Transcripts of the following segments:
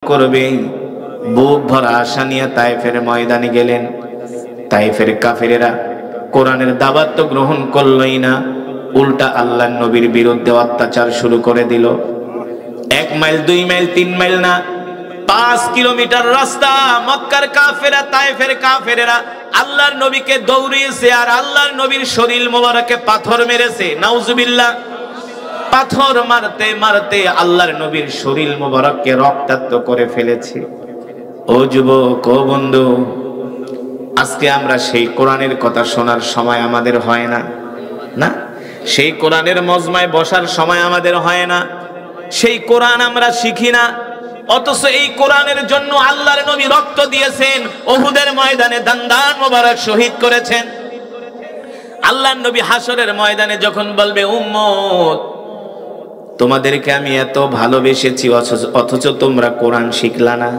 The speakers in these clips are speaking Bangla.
করবে। বুক ভরা আশা নিয়ে তায়েফের ময়দানে গেলেন। তায়েফের কাফেরেরা কোরআনের দাওয়াত তো গ্রহণ করলই না, উল্টা আল্লাহর নবীর বিরুদ্ধে অত্যাচার শুরু করে দিল। 1 মাইল 2 মাইল 3 মাইল না, 5 কিলোমিটার রাস্তা মক্কার কাফেরা তায়েফের কাফেরেরা আল্লাহর নবীকে দৌড়িয়েছে, আর আল্লাহর নবীর শরীর মোবারকে পাথর মেরেছে। নাউজুবিল্লাহ। পাথর মারতে মারতে আল্লাহর নবীর শরীর মোবারককে রক্তাক্ত করে ফেলেছে। ও যুবক, ও বন্ধু, আজকে আমরা সেই কোরআনের কথা শোনার সময় আমাদের হয় না, না সেই কোরআনের মজমায় বসার সময় আমাদের হয় না, সেই কোরআন আমরা শিখি না। অথচ এই কোরআনের জন্য আল্লাহর নবী রক্ত দিয়েছেন, উহুদের ময়দানে দান্দান মোবারক শহীদ করেছেন। আল্লাহর নবী হাসরের ময়দানে যখন বলবে, উম্মত তোমাদেরকে আমি এত ভালোবেসেছি অথচ তোমরা কোরআন শিখলা না,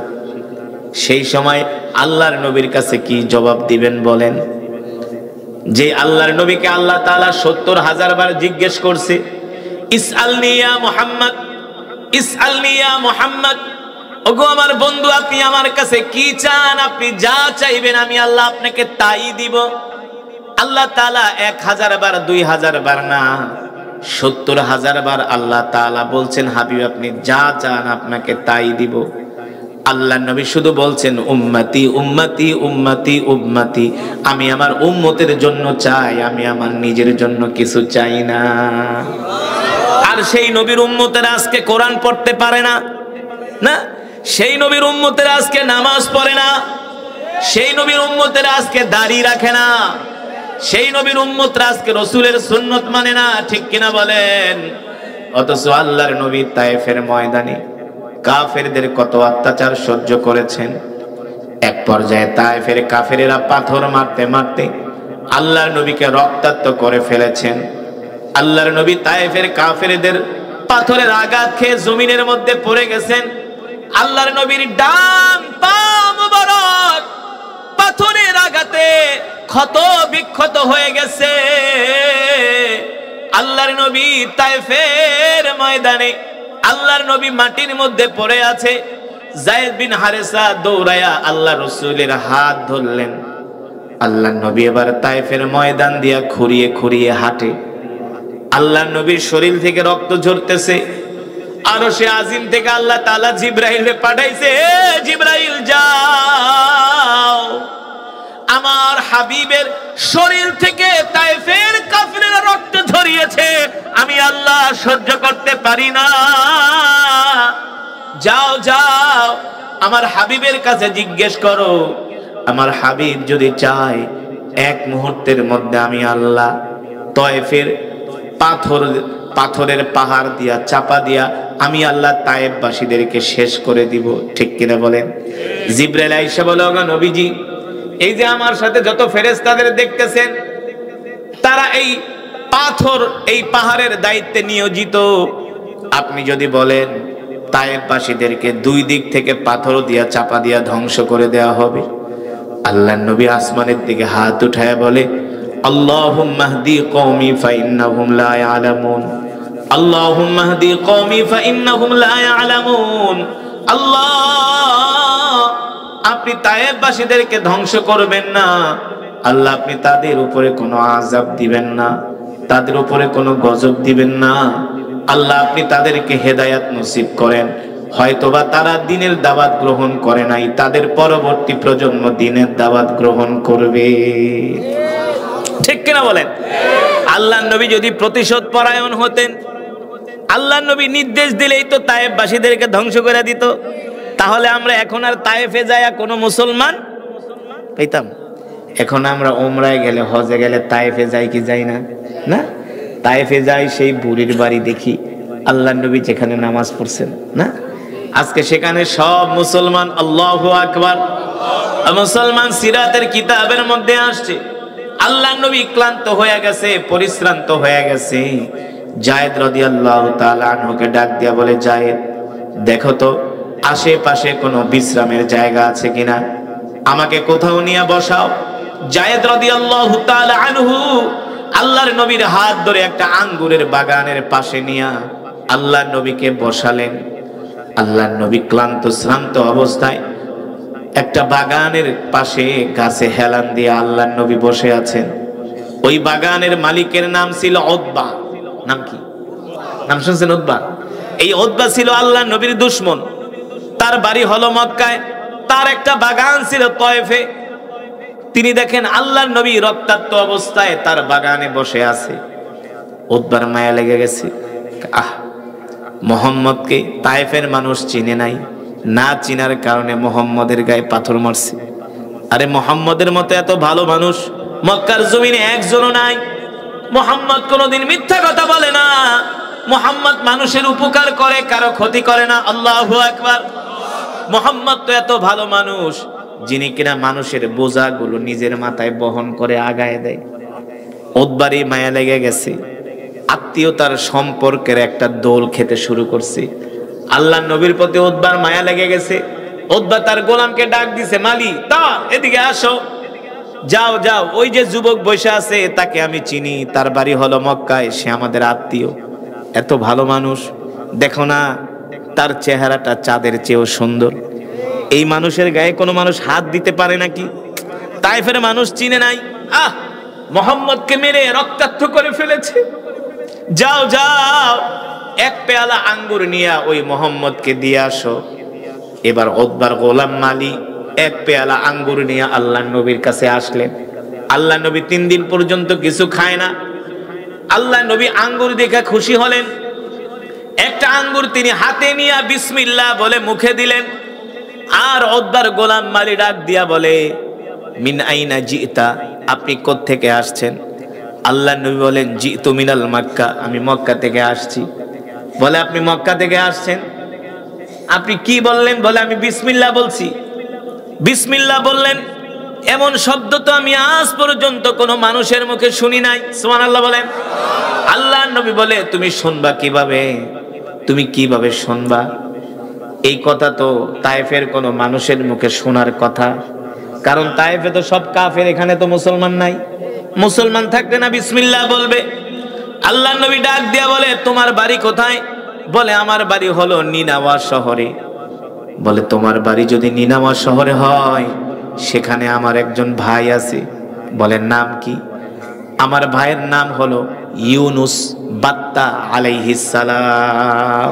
সেই সময় আল্লাহর নবীর কাছে কি জবাব দিবেন বলেন? যে আল্লাহর নবীকে আল্লাহ তাআলা 70,000 বার জিজ্ঞেস করছে, ইসআলনি ইয়া মুহাম্মদ, ইসআলনি ইয়া মুহাম্মদ, ওগো আমার বন্ধু আপনি আমার কাছে কি চান, আপনি যা চাইবেন আমি আল্লাহ আপনাকে তাই দিব। আল্লাহ তাআলা 1000 বার 2000 বার না, 70,000 বার আল্লাহ তাআলা বলছেন, হাবিব আপনি যা চান আপনাকে তাই দিব। আল্লাহ নবী শুধু বলছেন, উম্মতি উম্মতি উম্মতি উম্মতি, আমি আমার উম্মতের জন্য চাই, আমি আমার নিজের জন্য কিছু চাই না। আর সেই নবীর উম্মতেরা আজকে কোরআন পড়তে পারে না, না সেই নবীর উম্মতেরা আজকে নামাজ পড়ে না, সেই নবীর উম্মতেরা আজকে দাড়ি রাখে না, সেই নবীর উম্মতরা আজকে রাসূলের সুন্নাত মানে না, ঠিক কিনা বলেন? অথচ আল্লাহর নবী তায়েফের ময়দানে কাফেরদের কত অত্যাচার সহ্য করেছেন। এক পর্যায়ে তায়েফের কাফেরেরা পাথর মারতে মারতে আল্লাহর নবীকে রক্তাক্ত করে ফেলেছেন। আল্লাহর নবী তায়েফের কাফেরদের পাথরের আঘাত খেয়ে জমিনের মধ্যে পড়ে গেছেন। আল্লাহর নবীর ডান পা মুবারক পাথরের আঘাতে ক্ষত বিক্ষত হয়ে গেছে। আল্লাহর নবী তায়েফের ময়দানে আল্লাহর নবী মাটির মধ্যে পড়ে আছে। যায়েদ বিন হারেসা দৌড়ায়া আল্লাহ রাসূলের হাত ধরলেন। আল্লাহর নবী এবার তায়েফের ময়দান দিয়া খুঁড়িয়ে খুঁড়িয়ে হাঁটে। আল্লাহর নবীর শরীর থেকে রক্ত ঝরতেছে। আরশে আজিম থেকে আল্লাহ তাআলা জিবরাইলকে পাঠাইছে, হে জিবরাইল যাও, আমার হাবিবের শরীর থেকে তায়েফের কাফেররা রক্ত ঝরিয়েছে, আমি আল্লাহ সহ্য করতে পারি না। যাও যাও আমার হাবিবের কাছে জিজ্ঞেস করো, আমার হাবিব যদি চায় এক মুহূর্তের মধ্যে আমি আল্লাহ তায়েফের পাথরের পাহাড় দিয়া চাপা দিয়া আমি আল্লাহ তায়েফবাসীদেরকে শেষ করে দিব, ঠিক কিনা বলেন? জিবরাইল আয়েশা বলে, ওগো নবীজি, এই যে আমার সাথে যত ফেরেশতাদের দেখতেছেন তারা এই পাহাড়ের দায়িত্বে নিয়োজিত। আপনি যদি বলেন তায়েফবাসীদেরকে 2 দিক থেকে পাথর দিয়া চাপা দিয়া ধ্বংস করে দেওয়া হবে। আল্লাহর নবী আসমানের দিকে হাত উঠায় বলে, আল্লাহুম্মা হদি কওমি ফাইন্নাহুম লা ইয়ালামুন, আল্লাহুম্মা হদি কওমি ফাইন্নাহুম লা ইয়ালামুন। আল্লাহ, আপনি তায়েফবাসীদেরকে ধ্বংস করবেন না। আল্লাহ, আপনি তাদের উপরে কোনো আযাব দিবেন না, তাদের উপরে কোনো গজব দিবেন না। আল্লাহ, আপনি তাদেরকে হেদায়েত নসিব করেন। হয়তোবা তারা দ্বীনের দাওয়াত গ্রহণ করে নাই, তাদের পরবর্তী প্রজন্ম দ্বীনের দাওয়াত গ্রহণ করবে, ঠিক কিনা বলেন? আল্লাহর নবী যদি প্রতিশোধ পরায়ণ হতেন, আল্লাহর নবী নির্দেশ দিলেই তো তায়েফবাসীদেরকে ধ্বংস করে দিত। তাহলে আমরা এখন আর তায়েফে যায়া কোনো মুসলমান পেতাম? এখন আমরা উমরায় গেলে, হজে গেলে তায়েফে যাই কি যাই না? না, তায়েফে যাই সেই বুড়ির বাড়ি দেখি আল্লাহর নবী যেখানে নামাজ পড়ছেন, না আজকে সেখানে সব মুসলমান আল্লাহু আকবার। মুসলমান সিরাতের কিতাবের মধ্যে আসছে আল্লাহর নবী ক্লান্ত হয়ে গেছে, পরিশ্রান্ত হয়ে গেছে। যায়েদ রাদিয়াল্লাহু তাআলা আনহুকে ডাক দিয়া বলে, যায়েদ দেখো তো আশেপাশে কোনো বিশ্রামের জায়গা আছে কিনা, আমাকে কোথাও নিয়ে বসাও। যায়েদ রাদিয়াল্লাহু তাআলা আনহু আল্লাহর নবীর হাত ধরে একটা আঙ্গুরের বাগানের পাশে নিয়ে আল্লাহর নবীকে বসালেন। আল্লাহর নবী ক্লান্ত শ্রান্ত অবস্থায় একটা বাগানের পাশে গাছে হেলান দিয়ে আল্লাহর নবী বসে আছেন। ওই বাগানের মালিকের নাম ছিল উতবা। নাম কি? নাম শুনছেন? উতবা। এই উতবা ছিল আল্লাহর নবীর দুশমন। তার বাড়ি হলো মক্কায়, তার একটা বাগান ছিল তয়েফে। তিনি দেখেন আল্লাহর নবী রক্তাক্ত অবস্থায় তার বাগানে বসে আছে। উতবার মায়া লেগে গেছে। মুহাম্মদকে তায়েফের মানুষ চিনে নাই, না চিনার কারণে মুহাম্মদের গায়ে পাথর মারছে। আরে মুহাম্মদের মতো এত ভালো মানুষ মক্কার জমিনে একজনও নাই। মুহাম্মদ কোনোদিন মিথ্যা কথা বলে না। মুহাম্মদ মানুষের উপকার করে, কারো ক্ষতি করে না। আল্লাহু আকবার। মুহাম্মদ তো এত ভালো মানুষ, যিনি কিনা মানুষের বোঝাগুলো নিজের মাথায় বহন করে আগায় দেয়। উতবারই মায়া লেগে গেছে, আত্মীয়তার সম্পর্কের একটা দোল খেতে শুরু করছে। আল্লাহর নবীর প্রতি উতবার মায়া লেগে গেছে। উতবা তার গোলামকে ডাক দিছে, মালি তা এদিকে আসো, যাও যাও, ওই যে যুবক বসে আছে তাকে আমি চিনি, তার বাড়ি হলো মক্কায়, সে আমাদের আত্মীয়, এত ভালো মানুষ, দেখো না তার চেহারাটা চাঁদের চেয়েও সুন্দর। এই মানুষের গায়ে কোনো মানুষ হাত দিতে পারে নাকি? তায়েফের মানুষ চিনে নাই, মুহাম্মদকে মেরে রক্তাক্ত করে ফেলেছে। যাও যাও, এক পেয়ালা আঙ্গুর নিয়ে ওই মুহাম্মদকে দিয়ে আসো। এবার উতবার গোলাম মালি এক পেয়ালা আঙ্গুর নিয়ে আল্লাহর নবীর কাছে আসলেন। আল্লাহর নবী 3 দিন পর্যন্ত কিছু খায় না। আল্লাহর নবী আঙ্গুর দেখে খুশি হলেন। একটা আঙ্গুর তিনি হাতে নিয়ে বিসমিল্লাহ বলে মুখে দিলেন। আর উতবার গোলাম মালি ডাক দিয়া বলে, মিন আইনা জিতা, আপনি কোত্থেকে আসছেন? আল্লাহর নবী বলেন, জিতু মিনাল মক্কা, আমি মক্কা থেকে আসছি। বলে, আপনি মক্কা থেকে আসছেন, আপনি কি বললেন? বলে, আমি বিসমিল্লাহ বলছি। বিসমিল্লাহ বললেন, এমন শব্দ তো আমি আজ পর্যন্ত কোনো মানুষের মুখে শুনি নাই। সুবহানাল্লাহ বলেন। আল্লাহর নবী বলে, তুমি শুনবা কিভাবে? তুমি কিভাবে শুনবা? এই কথা তো তায়েফের কোনো মানুষের মুখে শোনার কথা, কারণ তায়েফে তো সব কাফের, এখানে তো মুসলমান নাই। মুসলমান থাকলে না বিসমিল্লাহ বলবে? আল্লাহর নবী ডাক দিয়া বলে, তোমার বাড়ি কোথায়? বলে, আমার বাড়ি হলো নিনাওয়া শহরে। বলে, তোমার বাড়ি যদি নিনাওয়া শহরে হয়, সেখানে আমার একজন ভাই আছে। বলে, নাম কি? আমার ভাইয়ের নাম হলো ইউনুস বাত্তা আলাইহিস সালাম।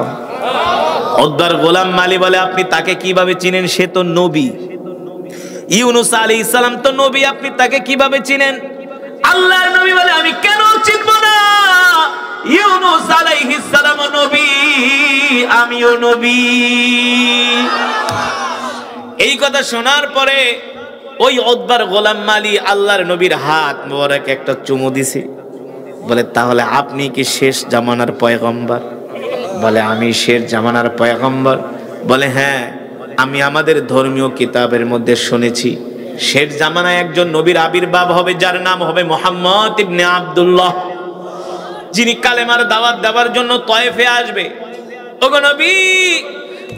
উতবার গোলাম মালি বলে, আপনি তাকে কিভাবে চিনেন? সে তো নবী। ইউনুস আলাইহিস সালাম তো নবী, আপনি তাকে কিভাবে চিনেন? আল্লাহর নবী বলে, আমি কেন চিনব না? ইউনুস আলাইহিস সালাম নবী, আমিও নবী। এই কথা শোনার পরে ওই উতবার গোলাম মালি আল্লাহর নবীর হাত মোবারক একটা চুমু দিছে। বলে, তাহলে আপনি কি শেষ জামানার পয়গম্বর? বলে, আমি শেষ জামানার পয়গম্বর। বলে, হ্যাঁ, আমি আমাদের ধর্মীয় কিতাবের মধ্যে শুনেছি শেষ জামানায় একজন নবীর আবির্ভাব হবে, যার নাম হবে মুহাম্মদ ইবনে আব্দুল্লাহ, যিনি কালেমার দাওয়াত দেওয়ার জন্য তয়েফে আসবে। ওগো নবী,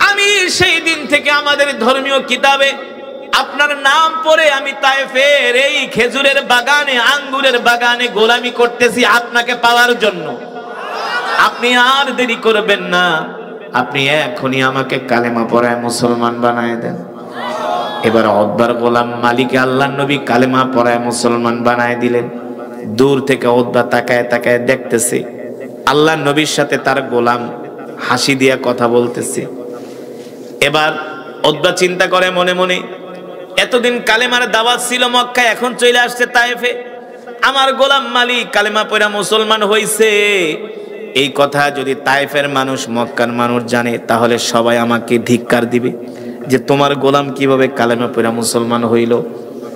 আমি সেই দিন থেকে আমাদের ধর্মীয় কিতাবে আপনার নাম পড়ে আমি তায়েফের এই খেজুরের বাগানে, আঙ্গুরের বাগানে গোলামি করতেছি আপনাকে পাওয়ার জন্য। আপনি আর দেরি করবেন না, আপনি এখনই আমাকে কালেমা পড়ায় মুসলমান বানায় দেন। এবার উতবার গোলাম মালিক আল্লাহর নবী কালেমা পড়ায় মুসলমান বানায় দিলেন। দূর থেকে উতবা তাকায় তাকায় দেখতেছে আল্লাহর নবীর সাথে তার গোলাম হাসি দিয়া কথা বলতেছে। এবার উতবা চিন্তা করে মনে মনে, এতদিন কালেমার দাওয়াত ছিল মক্কায়, এখন চলে আসছে তায়েফে, আমার গোলাম মালিক কালেমা পড়া মুসলমান হইছে। এই কথা যদি তায়েফের মানুষ, মক্কার মানুষ জানে, তাহলে সবাই আমাকে ধিক্কার দিবে যে তোমার গোলাম কিভাবে কালেমা পড়া মুসলমান হইল।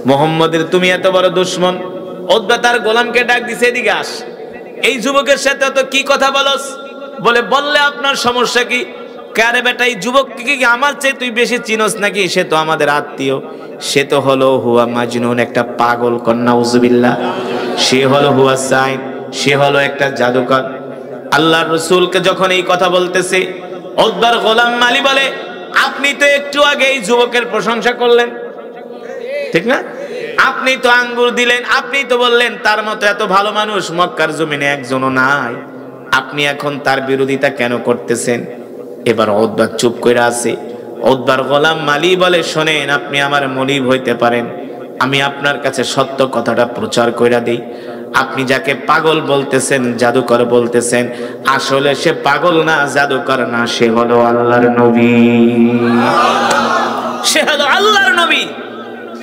মুহাম্মদের তুমি এত বড় দুশমন। উতবা তার গোলামকে ডাক দিছে, এদিকে আস, এই যুবকের সাথে তো কি কথা বলস? বলে, বললে আপনার সমস্যা কি? কারে বেটা, এই যুবককে কি আমার চেয়ে তুই বেশি চিনস নাকি? সে তো আমাদের আত্মীয়, সে তো হলো হুয়া মাজনুন, একটা পাগল কন্যা, উযুবিল্লাহ। সে হলো হুয়া সাইন, সে হলো একটা জাদুকর। আল্লাহর রাসূলকে যখন এই কথা বলতেছে, উতবার গোলাম মালি বলে, আপনি তো একটু আগে এই যুবকের প্রশংসা করলেন, ঠিক না? আপনি তো আঙ্গুর দিলেন, আপনি তো বললেন তার মতো এত ভালো মানুষ মক্কার জমিনে একজনও নাই। আপনি এখন তার বিরোধিতা কেন করতেছেন? এবার উতবা চুপ করে আছে। উতবার গোলাম মালি বলে, শোনেন, আপনি আমার মনিব হইতে পারেন, আমি আপনার কাছে সত্য কথাটা প্রচার কইরা দেই। আপনি যাকে পাগল বলতেছেন, জাদুকর বলতেছেন, আসলে সে পাগল না, জাদুকর না, সে হলো আল্লাহর নবী, সে হলো আল্লাহর নবী।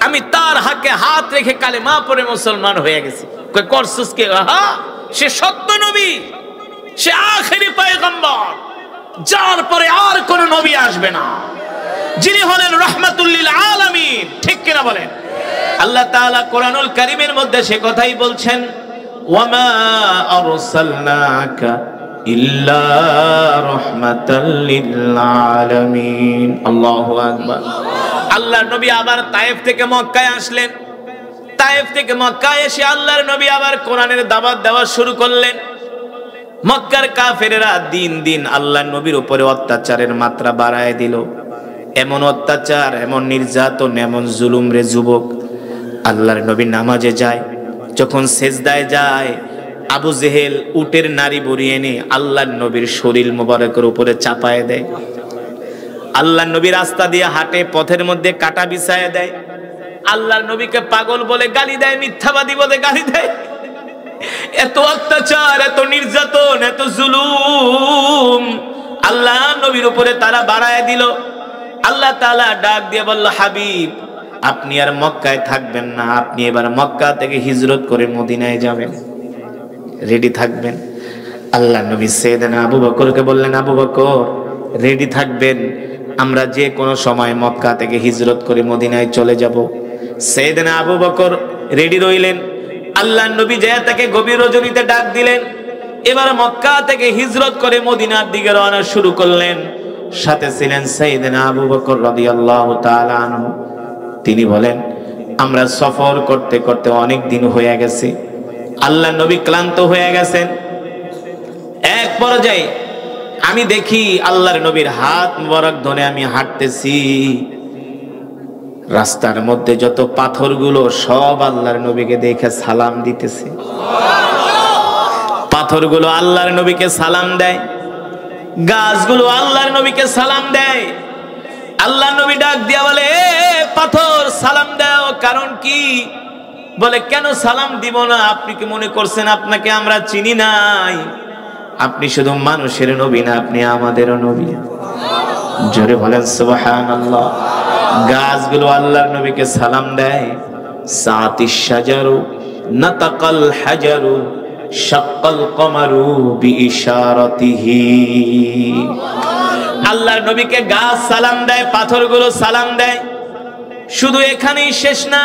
আমি তার হাতে হাত রেখে কালেমা পড়ে মুসলমান হয়ে গেছি। কই করছস কে? সে সত্য নবী, সে আখেরি পয়গম্বর, যার পরে আর কোন নবী আসবে না, যিনি হলেন রাহমাতুল লিল আলামিন। ঠিক কিনা বলেন? আল্লাহ তাআলা কোরআনুল কারীমের মধ্যে সে কথাই বলছেন, ওয়ামা আরসালনাকা ইল্লা রাহমাতাল লিল আলামিন। আল্লাহু আকবার। আল্লাহর নবী আবার তায়েফ থেকে মক্কায় আসলেন। তায়েফ থেকে মক্কায় এসে আল্লাহর নবী আবার কোরআনের দাওয়াত দেওয়া শুরু করলেন। মক্কার কাফেরেরা দিন দিন আল্লাহর নবীর উপরে অত্যাচারের মাত্রা বাড়ায় দিল। এমন অত্যাচার, এমন নির্যাতন, এমন জুলুম রে যুবক, আল্লাহর নবী নামাজে যায়, যখন সেজদায় যায়, আবু জেহেল উটের নাড়ি বরিয়ে এনে আল্লাহর নবীর শরীর মোবারকের উপরে চাপায় দেয়। আল্লাহর নবী রাস্তা দিয়ে হাঁটে, পথের মধ্যে কাটা বিছায় দেয়। আল্লাহর নবীকে পাগল বলে গালি দেয়, মিথ্যাবাদী বলে গালি দেয়। এত অত্যাচার, এত নির্যাতন, এত জুলুম আল্লাহর নবীর উপরে তারা বাড়ায় দিল। আল্লাহ তাআলা ডাক দিয়ে বলল, হাবিব, আপনি আর মক্কায় থাকবেন না, আপনি এবার মক্কা থেকে হিজরত করে মদিনায় যাবেন, রেডি থাকবেন। আল্লাহ নবী সাইয়েদনা আবু বকরকে বললেন, আবু বকর, রেডি থাকবেন, আমরা যে কোনো সময় মক্কা থেকে হিজরত করে মদিনায় চলে যাব। সাইয়েদনা আবু বকর রেডি রইলেন। আল্লাহ নবী যায় তাকে গভীর রজনীতে ডাক দিলেন। এবার মক্কা থেকে হিজরত করে মদিনার দিকে রওনা শুরু করলেন। সাথে ছিলেন সাইয়েদনা আবু বকর রাদিয়াল্লাহু তাআলা আনহু। তিনি বলেন, আমরা সফর করতে করতে অনেক দিন হয়ে গেছে, আল্লাহ নবী ক্লান্ত হয়ে গেছেন। এক পর্যায়ে আমি দেখি আল্লাহর নবীর হাত মোবারক ধরে আমি হাঁটতেছি, রাস্তার মধ্যে যত পাথরগুলো সব আল্লাহর নবীকে দেখে সালাম দিতেছে। পাথরগুলো আল্লাহর নবীকে সালাম দেয়, গাছগুলো আল্লাহর নবীকে সালাম দেয়। আল্লাহর নবী ডাক দিয়া বলে, এ পাথর, সালাম দাও। কারণ কি? বলে, কেন সালাম দিব না? আপনি কি মনে করছেন আপনাকে আমরা চিনি নাই? আপনি শুধু মানুষের নবী না, আপনি আমাদেরও নবী। জোরে বলেন সুবহানাল্লাহ। গাছগুলো আল্লাহর নবীকে সালাম দেয়। সাতিশ শাজারু নাতাকাল হাজারু শাক্কাল কমারু বিইশারাতিহি। আল্লাহর নবীকে গাছ সালাম দেয়, পাথরগুলো সালাম দেয়। শুধু এখানেই শেষ না,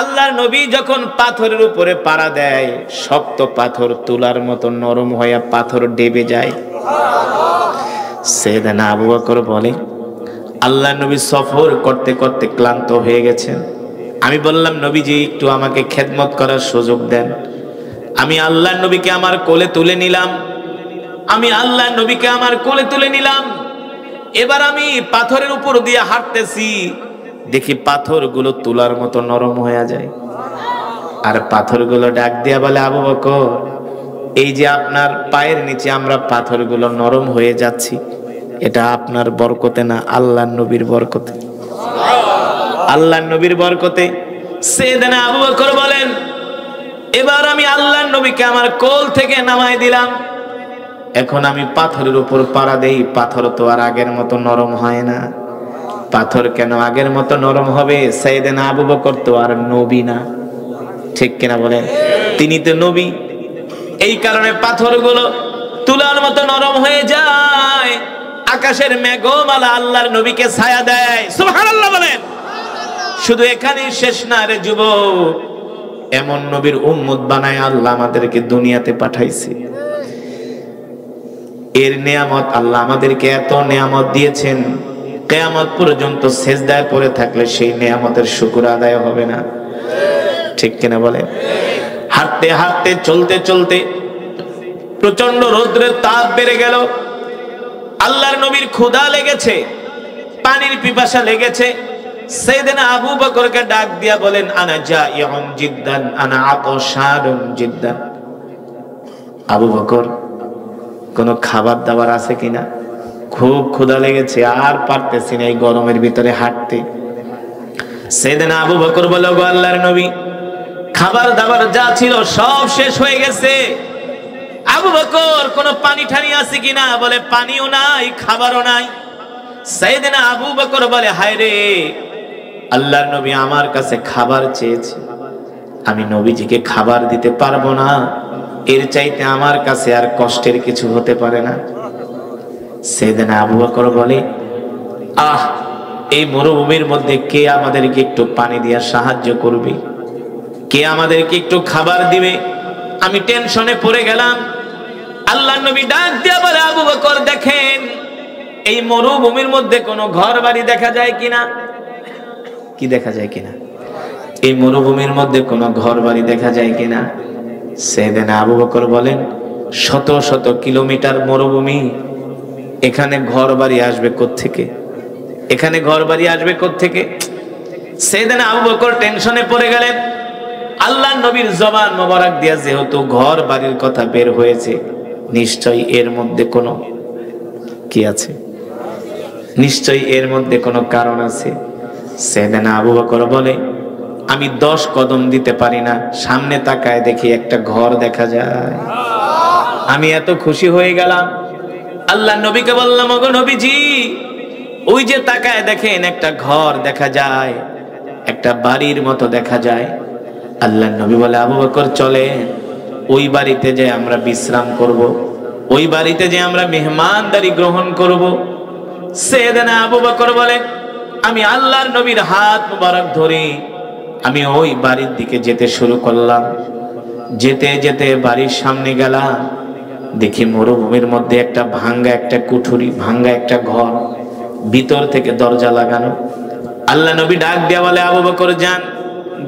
আল্লাহর নবী যখন পাথরের উপরে পাড়া দেয়, শক্ত পাথর তুলার মতো নরম হয়ে পাথর ডেবে যায়। সাইয়েদনা আবু বকর বলে, আল্লাহর নবী সফর করতে করতে ক্লান্ত হয়ে গেছেন। আমি বললাম, নবীজি, একটু আমাকে খেদমত করার সুযোগ দেন। আমি আল্লাহর নবীকে আমার কোলে তুলে নিলাম। আমি আল্লাহর নবীকে আমার কোলে তুলে নিলাম। এবার আমি পাথরের উপর দিয়ে হাঁটতেছি, দেখি পাথরগুলো তুলার মতো নরম হয়ে যায়। আর পাথরগুলো ডাক দিয়া বলে, আবু বকর, এই যে আপনার পায়ের নিচে আমরা পাথরগুলো নরম হয়ে যাচ্ছি, এটা আপনার বরকতে না, আল্লাহর নবীর বরকতে। আল্লাহর নবীর বরকতে। সাইয়েদনা আবু বকর বলেন, এবার আমি আল্লাহর নবীকে আমার কোল থেকে নামাই দিলাম। এখন আমি পাথরের উপর পাড়া দেই, পাথর তো আর আগের মতো নরম হয় না। পাথর কেন আগের মতো নরম হবে? সাইয়েদনা আবু বকর তো আর নবী না, ঠিক কিনা বলেন? তিনি তো নবী। এই কারণে পাথরগুলো তুলার মতো নরম হয়ে যায়। আকাশের মেঘমালা আল্লাহর নবীকে ছায়া দেয়। সুবহানাল্লাহ বলেন। শুধু এখানেই শেষ না রে যুবক, এমন নবীর উম্মত বানায় আল্লাহ আমাদেরকে দুনিয়াতে পাঠাইছে। এর নিয়ামত, আল্লাহ আমাদেরকে এত নিয়ামত দিয়েছেন, কিয়ামত পর্যন্ত সিজদায় পড়ে থাকলে সেই নিয়ামতের শুকর আদায় হবে না, ঠিক কিনা বলেন? হাঁটতে হাঁটতে, চলতে চলতে প্রচন্ড রৌদ্রের তাপ বেড়ে গেল। আল্লাহর নবীর ক্ষুধা লেগেছে, পানির পিপাসা লেগেছে। সাইয়েদনা আবু বকরকে ডাক দিয়া বলেন, আনা জাইউন জিদ্দান, আনা আতশানুন জিদ্দান। আবু বকর, কোনো খাবার দাবার আছে কিনা? খুব ক্ষুধা লেগেছে, আর পারতেছি না এই গরমের ভিতরে হাঁটতে। সেদিন আবু বকর বলল, গো আল্লাহর নবী, খাবার দাবার যা ছিল সব শেষ হয়ে গেছে। আবু বকর, কোন পানি ঠানি আছে কিনা? বলে পানিও নাই, খাবারও নাই। সাইয়েদনা আবু বকর বলে, হায় রে, আল্লাহর নবী আমার কাছে খাবার চেয়েছে, আমি নবীজিকে খাবার দিতে পারবো না, এর চাইতে আমার কাছে আর কষ্টের কিছু হতে পারে না। সাইয়েদনা আবু বকর বলে, আহ, এই মরুভূমির মধ্যে কে আমাদেরকে একটু পানি দিয়ে সাহায্য করবে? কে আমাদেরকে একটু খাবার দিবে? আমি টেনশনে পড়ে গেলাম। আল্লাহর নবী ডাক দিয়া বলে, আবু বকর, দেখেন এই মরুভূমির মধ্যে কোনো ঘর বাড়ি দেখা যায় কিনা? কি দেখা যায় কিনা? এই মরুভূমির মধ্যে কোনো ঘর বাড়ি দেখা যায় কিনা? সাইয়েদনা আবু বকর বলেন, শত শত কিলোমিটার মরুভূমি, এখানে ঘর বাড়ি আসবে কোত্থেকে? এখানে ঘর বাড়ি আসবে কোত্থেকে? সাইয়েদনা আবু বকর টেনশনে পড়ে গেলেন। আল্লাহর নবীর জবান মোবারক দিয়া যেহেতু ঘর বাড়ির কথা বের হয়েছে, নিশ্চয়ই এর মধ্যে কোনো কি আছে, নিশ্চয়ই এর মধ্যে কোনো কারণ আছে। সাইয়েদনা আবু বকর বলে, আমি 10 কদম দিতে পারি না, সামনে তাকায় দেখি একটা ঘর দেখা যায়। আমি এত খুশি হয়ে গেলাম। আল্লাহর নবীকে বললাম, ওগো নবীজি, ওই যে তাকায় দেখেন একটা ঘর দেখা যায়, একটা বাড়ির মতো দেখা যায়। আল্লাহর নবী বলে, আবু বকর, চলে ওই বাড়িতে যে আমরা বিশ্রাম করব, ওই বাড়িতে যে আমরা মেহমানদারি গ্রহণ করব। সাইয়েদনা আবু বকর বলে, আমি আল্লাহর নবীর হাত মুবারক ধরে আমি ওই বাড়ির দিকে যেতে শুরু করলাম। যেতে যেতে বাড়ির সামনে গেলাম, দেখি মরুভূমির মধ্যে একটা ভাঙ্গা একটা কুঠুরি, ভাঙ্গা একটা ঘর, ভিতর থেকে দরজা লাগানো। আল্লাহ নবী ডাক দিয়া বলে, আবু বকর যান,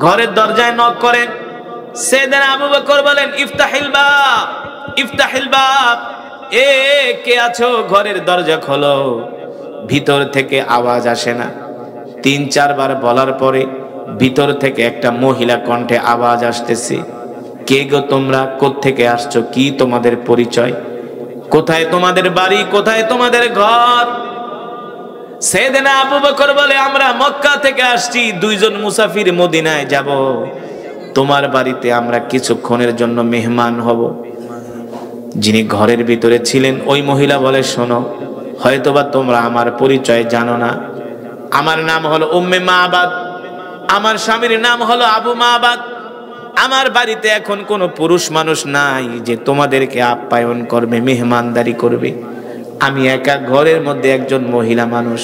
ঘরের দরজায় নক করেন। সাইয়েদনা আবু বকর বলেন, ইফতাহিল বাব, ইফতাহিল বাব, এ কে আছো? ঘরের দরজা খোলো। ভিতর থেকে আওয়াজ আসে না। 3-4 বার বলার পরে ভিতর থেকে একটা মহিলা কণ্ঠে আওয়াজ আসতেছে, কে গো তোমরা? কোত্থেকে আসছো? কি তোমাদের পরিচয়? কোথায় তোমাদের বাড়ি? কোথায় তোমাদের ঘর? সাইয়েদনা আবু বকর বলে, আমরা মক্কা থেকে আসছি, 2 জন মুসাফির মদিনায় যাব, তোমার বাড়িতে আমরা কিছুক্ষণের জন্য মেহমান হব। যিনি ঘরের ভিতরে ছিলেন ওই মহিলা বলে, শোনো, হয়তোবা তোমরা আমার পরিচয় জানো না, আমার নাম হলো উম্মে মাবাদ, আমার স্বামীর নাম হলো আবু মাবাদ, আমার বাড়িতে এখন কোনো পুরুষ মানুষ নাই যে তোমাদেরকে আপ্যায়ন করবে, মেহমানদারি করবে, আমি একা ঘরের মধ্যে একজন মহিলা মানুষ।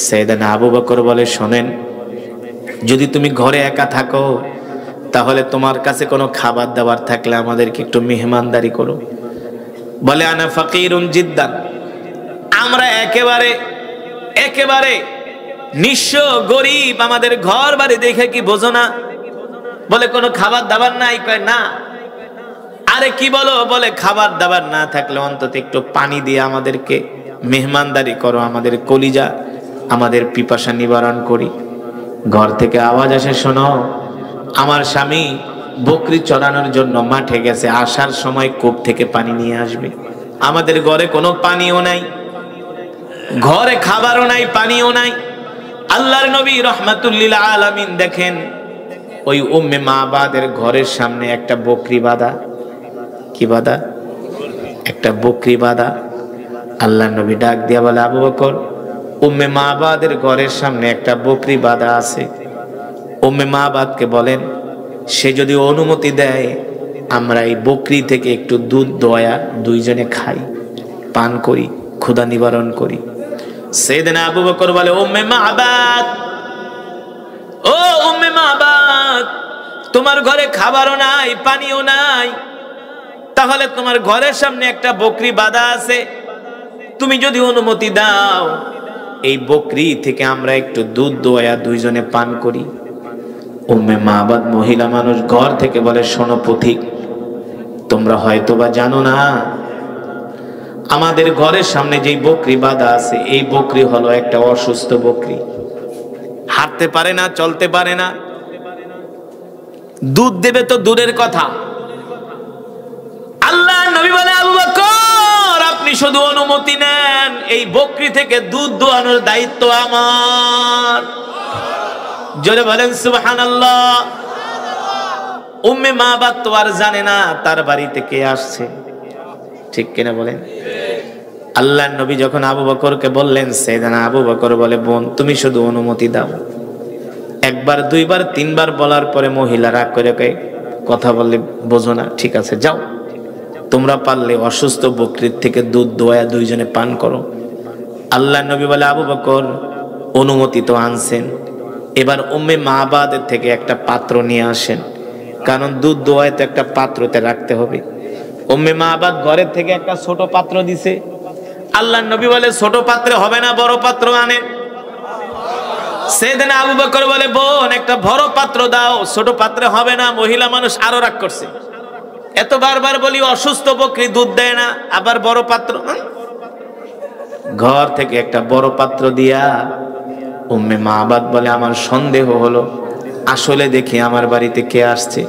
সাইয়েদনা আবু বকর বলে, শোনেন, যদি তুমি ঘরে একা থাকো তাহলে তোমার কাছে কোনো খাবার দাবার থাকলে আমাদেরকে একটু মেহমানদারি করো। বলে, আনা ফাকিরুন জিদ্দান, আমরা একেবারে একেবারে নিঃস্ব গরিব, আমাদের ঘর বাড়ি দেখে কি বোঝো না? বলে, কোনো খাবার দাবার নাই? কয় না। আরে কি বলো? বলে, খাবার দাবার না থাকলে অন্তত একটু পানি দিয়ে আমাদেরকে মেহমানদারি করো, আমাদের কলিজা, আমাদের পিপাসা নিবারণ করি। ঘর থেকে আওয়াজ আসে, শোনো, আমার স্বামী বকরি চড়ানোর জন্য মাঠে গেছে, আসার সময় কূপ থেকে পানি নিয়ে আসবে। আমাদের ঘরে কোনো পানিও নাই, ঘরে খাবারও নাই, পানিও নাই। আল্লাহর নবী রাহমাতুল লিল আলামিন দেখেন ওই উম্মে মাবাদের ঘরের সামনে একটা বকরি বাঁধা। কি বাঁধা? একটা বকরি বাঁধা। আল্লাহর নবী ডাক দিয়া বলে, আবু বকর, উম্মে মাবাদের ঘরের সামনে একটা বকরি বাঁধা আছে। উম্মে মাবাদকে বলেন, সে যদি অনুমতি দেয় আমরা এই বকরি থেকে একটু দুধ দয়া 2 জনে খাই, পান করি, ক্ষুধা নিবারণ করি। সাইয়েদনা আবু বকর বলে, উম্মে মাবাদ, ও উম্মে মাবাদ, তোমার ঘরে খাবারও নাই, পানিও নাই, তাহলে তোমার ঘরের সামনে একটা বকরি বাঁধা আছে, তুমি যদি অনুমতি দাও এই বকরি থেকে আমরা একটু দুধ দোয়া 2 জনে পান করি। উম্মে মাবাদ মহিলা মানুষ ঘর থেকে বলে, শোনো পথিক, তোমরা হয়তোবা জানো না, আমাদের ঘরের সামনে যেই বকরি বাঁধা আছে, এই বকরি হলো একটা অসুস্থ বকরি, হাঁটতে পারে না, চলতে পারে না, দুধ দেবে তো দূরের কথা। আল্লাহ নবী বলে, আবু বকর, আপনি শুধু অনুমতি নেন, এই বকরি থেকে দুধ দোয়ানোর দায়িত্ব আমার। জোরে বলেন সুবহানাল্লাহ। উম্মে মাবাদ তো আর জানে না তার বাড়িতে কে আসছে, ঠিক কিনা বলেন? আল্লাহর নবী যখন আবু বকরকে বললেন, সাইয়েদনা আবু বকর বলে, বোন তুমি শুধু অনুমতি দাও। একবার দুইবার তিনবার বলার পরে মহিলা রাগ করে কথা বললে বোঝো না, ঠিক আছে যাও, তোমরা পারলে অসুস্থ বকরির থেকে দুধ দোয়া দুইজনে পান করো। আল্লাহর নবী বলে, আবু বকর অনুমতি তো আনছেন, এবার উম্মে মাবাদের থেকে একটা পাত্র নিয়ে আসেন, কারণ দুধ দোয়ায় তো একটা পাত্রতে রাখতে হবে। উম্মে মাবাদ ঘরের থেকে একটা ছোট পাত্র দিছে। আল্লাহর নবী বলে, ছোট পাত্রে হবে না, বড় পাত্র আনেন। সাইয়েদনা আবু বকর বলে, বোন একটা বড় পাত্র দাও, ছোট পাত্রে হবে না। মহিলা মানুষ আরো রাগ করছে, এত বারবার বলি অসুস্থ বকরি দুধ দেয় না, আবার বড় পাত্র। ঘর থেকে একটা বড় পাত্র দিয়া উম্মে মাবাদ বলে, আমার সন্দেহ হলো, আসলে দেখি আমার বাড়িতে কে আসছে।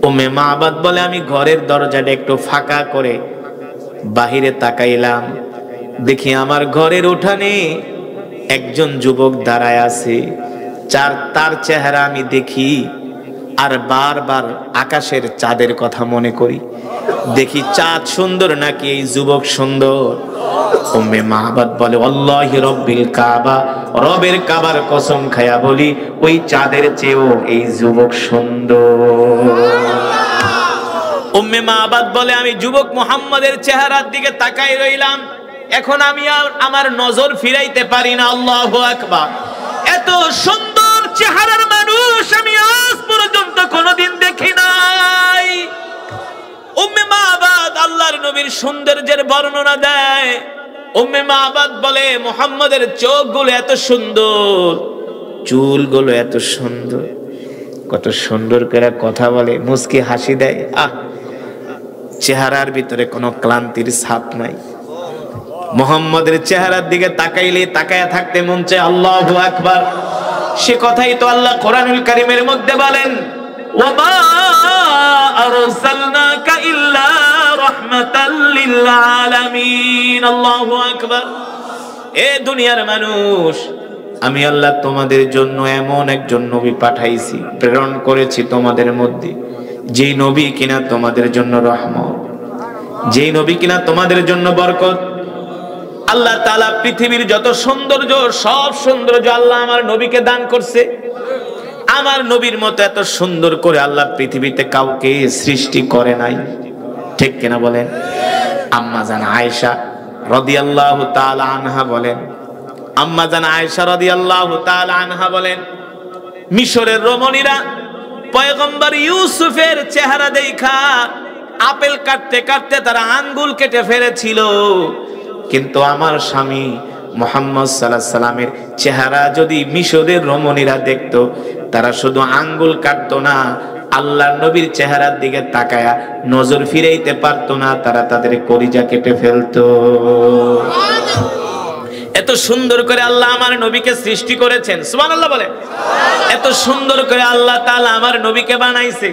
উম্মে মাবাদ বলে, আমি ঘরের দরজাটা একটু ফাঁকা করে বাহিরে তাকাইলাম, দেখি আমার ঘরের উঠানে একজন যুবক দাঁড়ায় আছে। তার চেহারা আমি দেখি আর বারবার আকাশের চাঁদের কথা মনে করি, দেখি চাঁদ সুন্দর নাকি এই যুবক সুন্দর। উম্মে মাবাদ বলে, আল্লাহি রব্বিল কাবা, রবের কাবার কসম খায়া বলি, ওই চাঁদের চেয়েও এই যুবক সুন্দর। উম্মে মাবাদ বলে, আমি যুবক মুহাম্মাদের চেহারার দিকে তাকাই রইলাম, এখন আমি আর আমার নজর ফিরাইতে পারি না। আল্লাহু আকবার। এত সুন্দর চেহারার মানুষ আমি আজ পর্যন্ত কোনোদিন দেখি নাই। উম্মে মাবাদ আল্লাহর নবীর সৌন্দর্যের বর্ণনা দেয়। উম্মে মাবাদ বলে, মুহাম্মাদের চোখগুলো এত সুন্দর, চুলগুলো এত সুন্দর, কত সুন্দর করে কথা বলে, মুস্কি হাসি দেয়। চেহারার ভিতরে কোনো ক্লান্তির ছাপ নাই। মুহাম্মাদের চেহারার দিকে তাকাইলে তাকায়া থাকতে মন চায়। আল্লাহু আকবার। সে কথাই তো আল্লাহ কোরআনুল কারীমের মধ্যে বলেন, ওয়ামা আরসালনাকা ইল্লা রাহমাতাল লিল আলামিন। আল্লাহু আকবার। এ দুনিয়ার মানুষ, আমি আল্লাহ তোমাদের জন্য এমন একজন নবী পাঠাইছি, প্রেরণ করেছি তোমাদের মধ্যে, যেই নবী কিনা তোমাদের জন্য রহমত, যেই নবী কিনা তোমাদের জন্য বরকত। আল্লাহ তাআলা পৃথিবীর যত সৌন্দর্য, সব সৌন্দর্য আল্লাহ আমার নবীকে দান করছে। আমার নবীর মতো এত সুন্দর করে আল্লাহ পৃথিবীতে কাউকে সৃষ্টি করে নাই, ঠিক কিনা বলেন? আম্মা জান আয়েশা রাদিয়াল্লাহু তাআলা আনহা বলেন, আম্মা জান আয়েশা রাদিয়াল্লাহু তাআলা আনহা বলেন, মিশরের রমণীরা পয়গম্বর ইউসুফের চেহারা দেখা আপেল কাটতে কাটতে তারা আঙ্গুল কেটে ফেলেছিল, কিন্তু আমার স্বামী মুহাম্মদ সাল্লাল্লাহু আলাইহি সাল্লামের চেহারা যদি মিশরের রমণীরা দেখতো, তারা শুধু আঙ্গুল কাটতো না, আল্লাহর নবীর চেহারার দিকে তাকায়া নজর ফিরাইতে পারতো না, তারা তাদের কলিজা কেটে ফেলতো। এত সুন্দর করে আল্লাহ আমার নবীকে সৃষ্টি করেছেন, সুবহানাল্লাহ বলে। এত সুন্দর করে আল্লাহ তাআলা আমার নবীকে বানাইছে,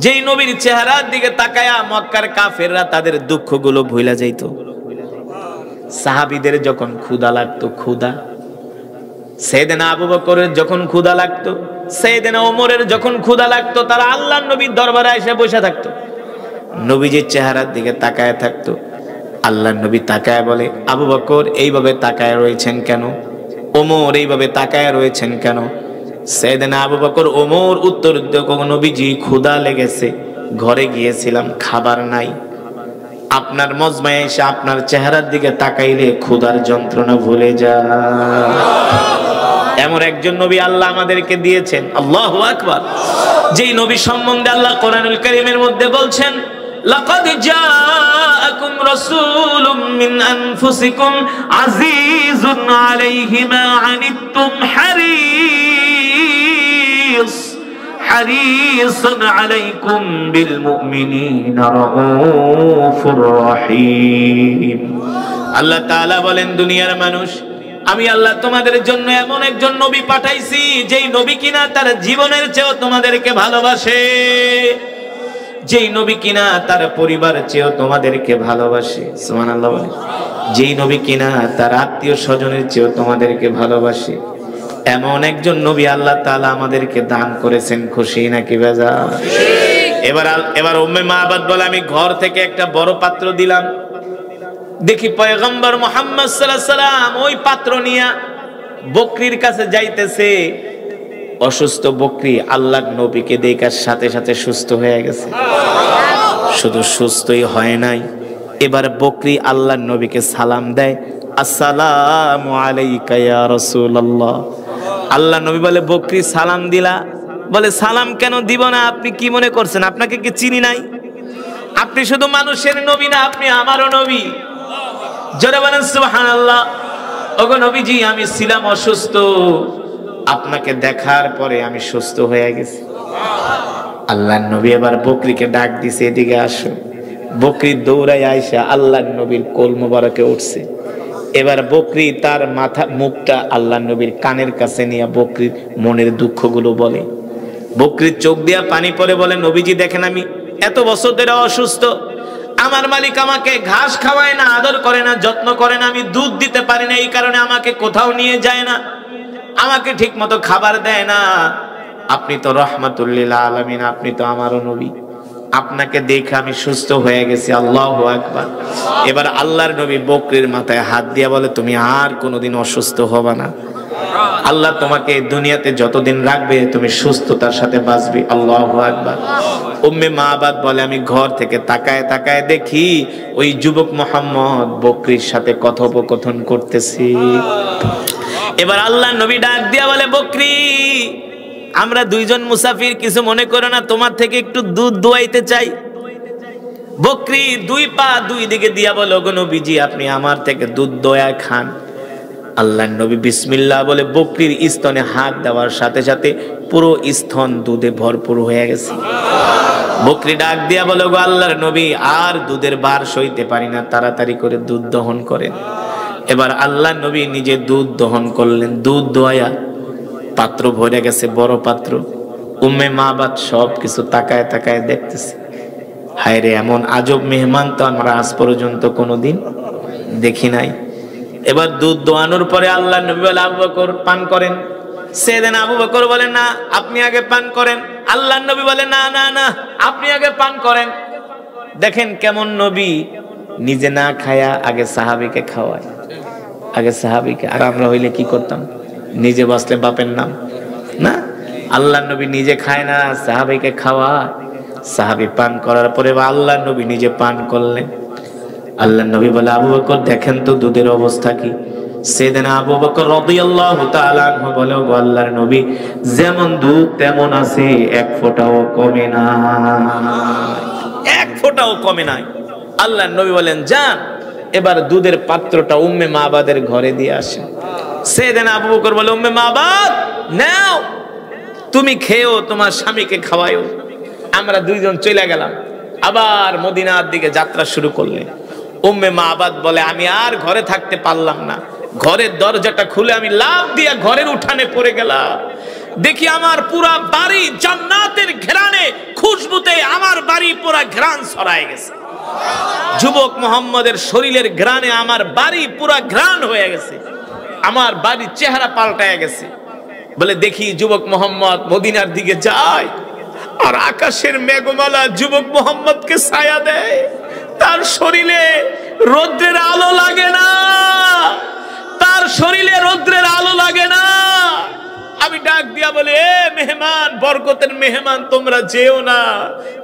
যেই নবীর চেহারার দিকে তাকায়া মক্কার কাফেররা তাদের দুঃখগুলো ভুলে যাইতো। সাহাবীদের যখন ক্ষুধা লাগতো, ক্ষুধা, সাইয়েদনা আবু বকরের যখন ক্ষুধা লাগতো, সাইয়েদনা ওমরের যখন ক্ষুধা লাগতো, তারা আল্লাহর নবীর দরবারে এসে বসে থাকতো, নবীজির চেহারার দিকে তাকায় থাকতো। আল্লাহর নবী তাকায় বলে, আবু বকর এইভাবে তাকায় রয়েছেন কেন? ওমর এইভাবে তাকায় রয়েছেন কেন? সাইয়েদনা আবু বকর ওমর উত্তর দিত, নবীজি ক্ষুধা লেগেছে, ঘরে গিয়েছিলাম, খাবার নাই, আপনার মজমায় এসে আপনার চেহারার দিকে তাকাইলে ক্ষুধার যন্ত্রণা ভুলে যায়। এমন একজন নবী আল্লাহ আমাদেরকে দিয়েছেন। আল্লাহু আকবার। যেই নবী সম্বন্ধে আল্লাহ কোরআনুল কারীমের মধ্যে বলছেন, লাকাদ জাআকুম রাসূলুম মিন আনফুসিকুম আজিজুন আলাইহি মা আনিতুম হারিসুন আলাইকুম বিল মুমিনিনা রাউফুর রহিম। আল্লাহ তাআলা বলেন, দুনিয়ার মানুষ, আমি আল্লাহ তোমাদের জন্য এমন একজন নবী পাঠাইছি, যেই নবী কিনা তার জীবনের চেয়েও তোমাদেরকে ভালোবাসে। যেই নবী কিনা তার পরিবার চেয়েও তোমাদেরকে ভালোবাসে, সুবহানাল্লাহ বলে, যেই নবী কিনা তার আত্মীয় স্বজনের চেয়েও তোমাদেরকে ভালোবাসে, এমন একজন নবী আল্লাহ তাআলা আমাদেরকে দান করেছেন। খুশি নাকি বেজার? এবার উম্মে মাবাদ বলে, আমি ঘর থেকে একটা বড় পাত্র দিলাম, দেখি পয়গম্বর মুহাম্মদ সাল্লাল্লাহু আলাইহি সাল্লাম ওই পাত্র নিয়ে বকরির কাছে যাইতেছে। অসুস্থ বকরি আল্লাহর নবীকে দেখার সাথে সাথে সুস্থ হয়ে গেছে। শুধু সুস্থই হয় নাই, এবার বকরি আল্লাহর নবীকে সালাম দেয়, আসসালামু আলাইকা ইয়া রাসূলুল্লাহ। আল্লাহর নবী বলে, বকরি সালাম দিলা? বলে, সালাম কেন দিব না? আপনি কি মনে করছেন আপনাকে কি চিনি নাই? আপনি শুধু মানুষের নবী না, আপনি আমারও নবী। জোরে বলেন সুবহানাল্লাহ। ওগো নবীজি, আমি ছিলাম অসুস্থ, আপনাকে দেখার পরে আমি সুস্থ হয়ে গেছি। আল্লাহর নবী এবার বকরিকে ডাক দিছে, এদিকে আসো। বকরি দৌড়ায় আইসা আল্লাহর নবীর কোল মোবারকে উঠছে। এবার বকরি তার মাথা মুখটা আল্লাহর নবীর কানের কাছে নিয়ে বকরির মনের দুঃখগুলো বলে। বকরির চোখ দিয়া পানি পড়ে, বলে, নবীজি দেখেন, আমি এত বছর ধরে অসুস্থ, আমার মালিক আমাকে ঘাস খাওয়ায় না, আদর করে না, যত্ন করে না, আমি দুধ দিতে পারি না, এই কারণে আমাকে কোথাও নিয়ে যায় না, আমাকে ঠিক মতো খাবার দেয় না। আপনি তো রহমাতুল লিল আলামিন, আপনি তো আমারও নবী, আপনাকে দেখে আমি সুস্থ হয়ে গেছি। আল্লাহু আকবার। এবার আল্লাহর নবী বকরির মাথায় হাত দিয়া বলে, তুমি আর কোনোদিন অসুস্থ হবে না, আল্লাহ তোমাকে দুনিয়াতে যতদিন রাখবে তুমি সুস্থতার সাথে বাঁচবে। আল্লাহু আকবার। উম্মে মাবাদ বলে, আমি ঘর থেকে তাকায় তাকায় দেখি ওই যুবক মুহাম্মদ বকরির সাথে কথোপকথন করতেছি। এবার আল্লাহ নবী ডাক দিয়া বলে, বকরি, আমরা দুইজন মুসাফির, কিছু মনে করো না, তোমার থেকে একটু দুধ দোয়াইতে চাই। বকরি দুই পা দুই দিকে দিয়া বলে, ওগো নবীজি, আপনি আমার থেকে দুধ দোয়া খান। আল্লাহর নবী বিসমিল্লাহ বলে বকরির স্তনে হাত দেওয়ার সাথে সাথে পুরো স্তন দুধে ভরপুর হয়ে গেছে। বকরি ডাক দিয়া বলে, গো আল্লাহর নবী, আর দুধের বার সইতে পারি না, তাড়াতাড়ি করে দুধ দহন করেন। এবার আল্লাহর নবী নিজে দুধ দহন করলেন। দুধ দোয়া পাত্র ভরে গেছে, বড় পাত্র। উম্মে মাবাদ সব কিছু তাকায় তাকায় দেখতেছে। হায় রে, এমন আজব মেহমান তো আমরা আজ পর্যন্ত কোনোদিন দেখি নাই। এবার দুধ দোয়ানোর পরে আল্লাহর নবী বলে, আবু বকর পান করেন। সেদিন আবু বকর বলে, না, আপনি আগে পান করেন। আল্লাহর নবী বলে, না না না, আপনি আগে পান করেন। দেখেন কেমন নবী, নিজে না খায়া আগে সাহাবীকে খাওয়ায়, আগে সাহাবীকে। আর আমরা হইলে কি করতাম? নিজে বাঁচলে বাপের নাম না। আল্লাহর নবী নিজে খায় না, সাহাবীকে খাওয়ায়। সাহাবী পান করার পরে আল্লাহর নবী নিজে পান করলেন। আল্লাহর নবী বলে, আবু বকর দেখেন তো দুধের অবস্থা কি। সাইয়েদনা আবু বকর রাদিয়াল্লাহু তাআলা আনহু বলে, ও আল্লাহর নবী, যেমন দুধ তেমন আছে, এক ফোঁটাও কমে না, এক ফোঁটাও কমে নাই। আল্লাহর নবী বলেন, যান এবার দুধের পাত্রটা উম্মে মাবাদের ঘরে দিয়ে আসেন। সাইয়েদনা আবু বকর বলে, উম্মে মাবাদ, নাও, তুমি খেও, তোমার স্বামীকে খাওয়াও। আমরা দুইজন চলে গেলাম, আবার মদিনার দিকে যাত্রা শুরু করলেন। উম্মে মাবাদ বলে, আমি আর ঘরে থাকতে পারলাম না, ঘরের দরজাটা খুলে আমি লাফ দিয়ে ঘরের উঠানে পড়ে গেলাম। দেখি আমার পুরা বাড়ি জান্নাতের ঘ্রাণে, খুশবুতে আমার বাড়ি পুরা ঘ্রাণ ছড়ায় গেছে। যুবক মুহাম্মদের শরীরের ঘ্রাণে আমার বাড়ি পুরা ঘ্রাণ হয়ে গেছে, আমার বাড়ির চেহারা পাল্টায় গেছে। বলে, দেখি যুবক মুহাম্মদ মদিনার দিকে যায়, আর আকাশের মেঘমালা যুবক মুহাম্মদকে ছায়া দেয়। তার শরীরে রৌদ্রের আলো লাগে না, তার শরীরে রৌদ্রের আলো লাগে না। আমি ডাক দিয়া বলে, এ মেহমান, বরকতের মেহমান, তোমরা যেও না,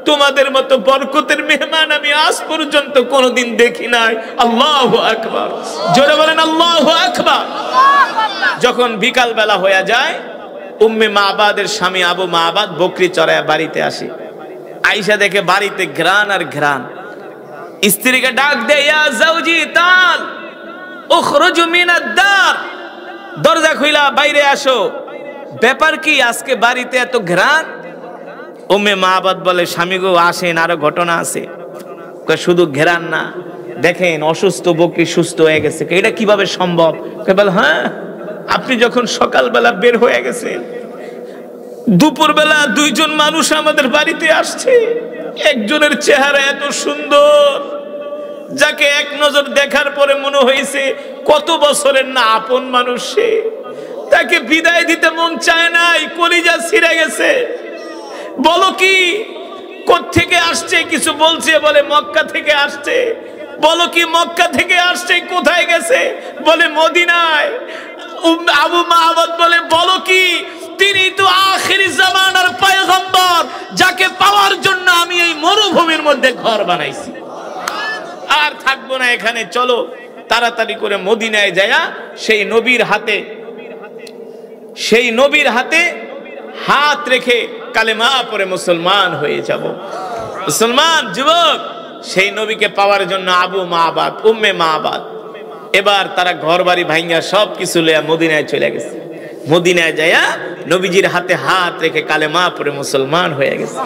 তোমাদের মতো বরকতের মেহমান আমি আজ পর্যন্ত কোনোদিন দেখি নাই। আল্লাহু আকবার। জোরে বলেন আল্লাহু আকবার। যখন বিকাল বেলা হয়ে যায়, উম্মে মাবাদের স্বামী আবু মাবাদ বকরি চড়ায় বাড়িতে আসে। আয়েশা দেখে বাড়িতে ঘ্রাণ আর ঘ্রাণ। স্ত্রীকে ডাক দেয়, ইয়া জাওজি তাল উখরুজু মিনাদ দার, দরজা খুইলা বাইরে আসো। ব্যাপার কি, আজকে বাড়িতে এত ঘ্রাণ? উম্মে মাবাদ বলে, স্বামী গো, আসেন, আরো ঘটনা আছে। শুধু ঘ্রাণ না, দেখেন অসুস্থ বকরি সুস্থ হয়ে গেছে। এটা কিভাবে সম্ভব? বলে, হ্যাঁ, আপনি যখন সকালবেলা বের হয়ে গেছেন, দুপুরবেলা দুইজন মানুষ আমাদের বাড়িতে আসছে, একজনের চেহারা এত সুন্দর, যাকে এক নজর দেখার পরে মনে হয়েছে কত বছরের না আপন মানুষ সে, তাকে বিদায় দিতে মন চায় নাই, কলিজা ছিঁড়ে গেছে। বলো কি কোত্থেকে আসছে? কিছু বলছে, বলে মক্কা থেকে আসছে। বলো কি মক্কা থেকে আসছে? কোথায় গেছে? বলে মদিনায়। আবু মাহমুদ বলে বলো কি তিনি তো আখিরি জামানার পয়গম্বর, যাকে পাওয়ার জন্য আমি এই মরুভূমির মধ্যে ঘর বানাইছি। আর থাকবো না এখানে, চলো তাড়াতাড়ি করে মদিনায় যায়া সেই নবীর হাতে হাত রেখে কালেমা পড়ে মুসলমান হয়ে যাব। মুসলমান যুবক সেই নবীকে পাওয়ার জন্য আবু মাহবাদ, উম্মে মাহবাদ এবার তারা ঘর বাড়ি ভাঙ্গা সব কিছু লইয়া মদিনায় চলে গেছে। মদিনায় যায়া নবীজির হাতে হাত রেখে কালেমা পড়ে মুসলমান হয়ে গেছে।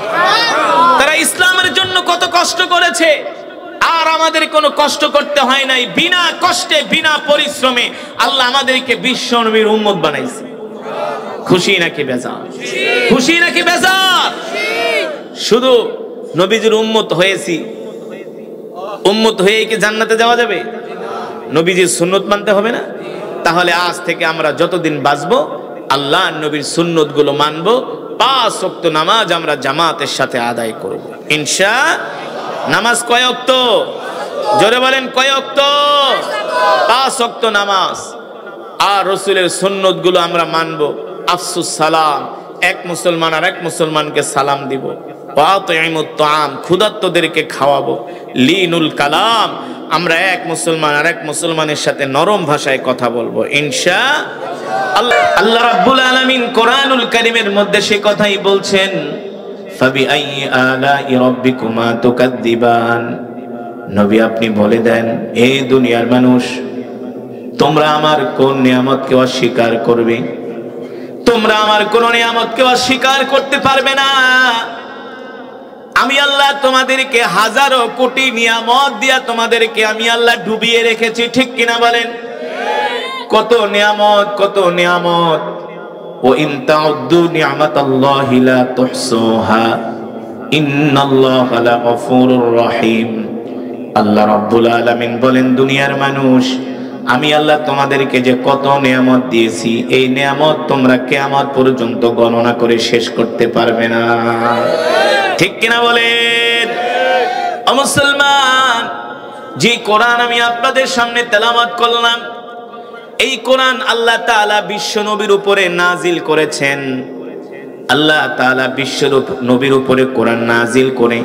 তারা ইসলামের জন্য কত কষ্ট করেছে, আর আমাদের কোনো কষ্ট করতে হয় নাই। বিনা কষ্টে বিনা পরিশ্রমে আল্লাহ আমাদেরকে বিশ্ব নবীর উম্মত বানাইছে। খুশি নাকি বেজার? খুশি নাকি বেজার? শুধু নবীজির উম্মত হয়েছি, উম্মত হয়ে কি জান্নাতে যাওয়া যাবে? নবীজির সুন্নত মানতে হবে না? তাহলে আজ থেকে আমরা যতদিন বাঁচবো আল্লাহ নবীর সুন্নত গুলো মানবো। 5 ওয়াক্ত নামাজ আমরা জামাতের সাথে আদায় করব ইনশাআল্লাহ। নামাজ কয় ওয়াক্ত? জোরে বলেন কয় ওয়াক্ত? 5 ওয়াক্ত নামাজ। আর রাসূলের সুন্নত গুলো আমরা মানবো। আফসুস সালাম, এক মুসলমান আর এক মুসলমানকে সালাম দিব। ওয়াতিমুত তাআম, ক্ষুধার্তদেরকে খাওয়াবো। লিনুল কালাম, আমরা এক মুসলমান আর এক মুসলমানের সাথে নরম ভাষায় কথা বলবো ইনশাআল্লাহ। আল্লাহ রাব্বুল আলামিন কোরআনুল কারীমের মধ্যে সে কথাই বলছেন, ফাবিআইয়ি আলাই রাব্বিকুমা তুকাদ্দিবান। নবী আপনি বলে দেন, হে দুনিয়ার মানুষ, তোমরা আমার কোন নিয়ামতকে অস্বীকার করবে? তোমরা আমার কোন নিয়ামতকে অস্বীকার করতে পারবে না। আমি আল্লাহ তোমাদেরকে হাজারো কোটি নিয়ামত দিয়া তোমাদেরকে আমি আল্লাহ ডুবিয়ে রেখেছি, ঠিক কিনা বলেন? কত নিয়ামত, কত নিয়ামত। ও ইন তাউদ্দু নি'মাতাল্লাহি লা তুহসুহা ইন্নাল্লাহা লাগফুরুর রহিম। আল্লাহ রাব্বুল আলামিন বলেন, দুনিয়ার মানুষ, আমি আল্লাহ তোমাদেরকে যে কত নিয়ামত দিয়েছি, এই নিয়ামত তোমরা কিয়ামত পর্যন্ত গণনা করে শেষ করতে পারবে না, ঠিক কিনা বলেন? ও মুসলমান, যে কোরআন আমি আপনাদের সামনে তেলাওয়াত করলাম, এই কোরআন আল্লাহ তাআলা বিশ্ব নবীর উপরে নাজিল করেছেন। আল্লাহ তাআলা বিশ্ব নবীর উপরে কোরআন নাজিল করে